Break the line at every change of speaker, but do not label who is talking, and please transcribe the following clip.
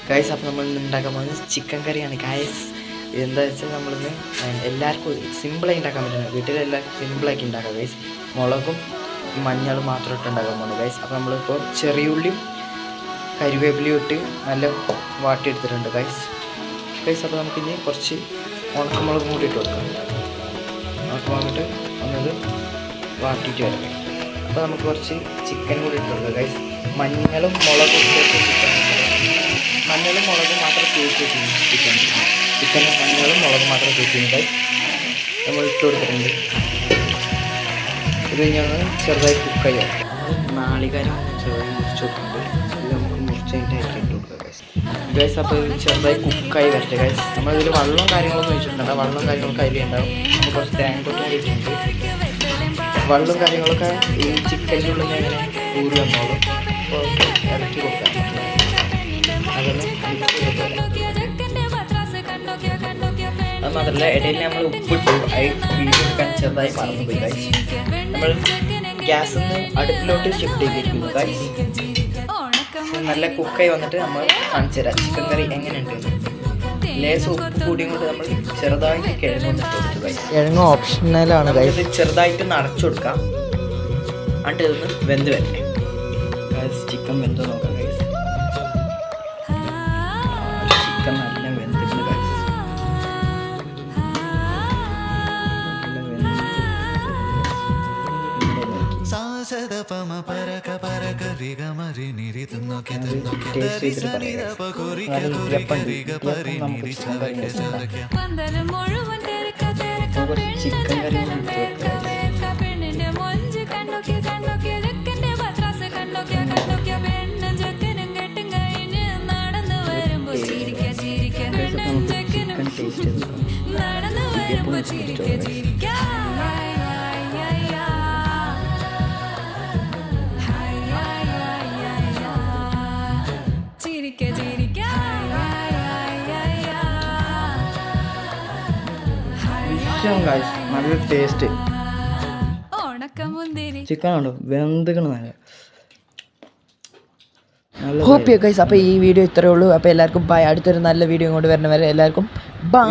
Guys അപ്പോൾ നമ്മൾ ഉണ്ടാക്കാൻ പോകുന്നത് ചിക്കൻ കറിയാണ് ഗൈസ്. എന്താ വെച്ചാൽ നമ്മളിന്ന് എല്ലാവർക്കും സിമ്പിളായി ഉണ്ടാക്കാൻ പറ്റുന്നത്, വീട്ടിലെല്ലാവർക്കും സിമ്പിളാക്കി ഉണ്ടാക്കാം ഗൈസ്. മുളകും മഞ്ഞളും മാത്രം ഇട്ട് ഉണ്ടാക്കാൻ പോകുന്നത് ഗൈസ്. അപ്പോൾ നമ്മളിപ്പോൾ ചെറിയുള്ളിയും കരിവേപ്പിലയും ഇട്ട് നല്ല വാട്ടിയെടുത്തിട്ടുണ്ട് ഗൈസ്. അപ്പോൾ നമുക്കിനി കുറച്ച് ഉണക്കമുളകും കൂടി ഇട്ട് കൊടുക്കാം. ഉണക്കമുളകിട്ട് ഒന്നത് വാട്ടിയിട്ട് വരാം. അപ്പോൾ നമുക്ക് കുറച്ച് ചിക്കൻ കൂടി ഇട്ട് കൊടുക്കാം ഗൈസ്. മഞ്ഞളും മുളകും ചിക്കൻ, മഞ്ഞളും മുളകും മാത്രം തേച്ച് വെച്ചിരുന്നു ചിക്കനും മഞ്ഞളും മുളകും മാത്രം തേച്ചിരുന്നു ഗൈസ്. നമ്മൾ ഇട്ട് കൊടുത്തിട്ടുണ്ട്. ഇത് കഴിഞ്ഞാൽ ചെറുതായി കുക്കായി നാളികാരം ചെറുതായി മുറിച്ച് വെക്കുന്നുണ്ട്. ഇത് നമുക്ക് മുറിച്ചതിൻ്റെ ആയിട്ട് ഇട്ട് കൊടുക്കുക ഗൈസ്. അപ്പോൾ ഇത് ചെറുതായി കുക്കായി വരട്ടെ ഗൈസ്. നമ്മളിതിൽ വെള്ളവും കാര്യങ്ങളൊന്നും ഒഴിച്ചിട്ടുണ്ട്. വെള്ളവും കാര്യങ്ങളൊക്കെ അതിൽ ഉണ്ടാവും. അപ്പോൾ കുറച്ച് തേങ്ങ ഇട്ടിട്ടുണ്ട്. വെള്ളവും കാര്യങ്ങളൊക്കെ ഈ ചിക്കൻ്റെ ഉള്ളിൽ നിന്ന് എങ്ങനെ ഊരി വന്നോളും. അപ്പോൾ ഇറക്കി കൊടുക്കാം. അതൊന്ന് മിക്സ് ചെയ്തിട്ട് അത് മാത്രമല്ല ഇടയിൽ നമ്മൾ ഉപ്പിട്ടു. വീഡിയോ എടുക്കാൻ ചെറുതായി മറന്നുപോയി ഗൈസ്. നമ്മൾ ഗ്യാസിൽ നിന്ന് അടുപ്പിലോട്ട് ഷിഫ്റ്റ് ചെയ്തിരിക്കുന്നു ഗൈസ്. നല്ല കുക്കായി വന്നിട്ട് നമ്മൾ കാണിച്ചു തരാം ചിക്കൻ കറി എങ്ങനെയുണ്ട്. ലേസ് ഉപ്പ് കൂടിയും കൊണ്ട് നമ്മൾ ചെറുതായിട്ട് കിഴങ്ങ് കൊടുത്തു ഗൈസ്. കിഴങ്ങ് ഓപ്ഷണലാണ് ഗൈസ്. ചെറുതായിട്ട് അടച്ചു കൊടുക്കാം. എന്നിട്ട് ഇതൊന്ന് വെന്ത് വരട്ടെ ഗൈസ്. ചിക്കൻ വെന്ത് നോക്കാം ഗൈസ്. ചിക്കൻ നല്ല വെന്തിട്ടുണ്ട് ഗൈസ്. ചിക്കൻ കറി നല്ല ടേസ്റ്റ്. ചിക്കൻ ഉണ്ടോ വെന്തിക്കണം നല്ല.
Hope guys. അപ്പോൾ ഈ വീഡിയോ ഇത്രയേ ഉള്ളൂ. അപ്പോൾ എല്ലാവർക്കും ബൈ. അടുത്തൊരു നല്ല വീഡിയോ കൊണ്ട് വരുന്നവരെ എല്ലാവർക്കും ബൈ.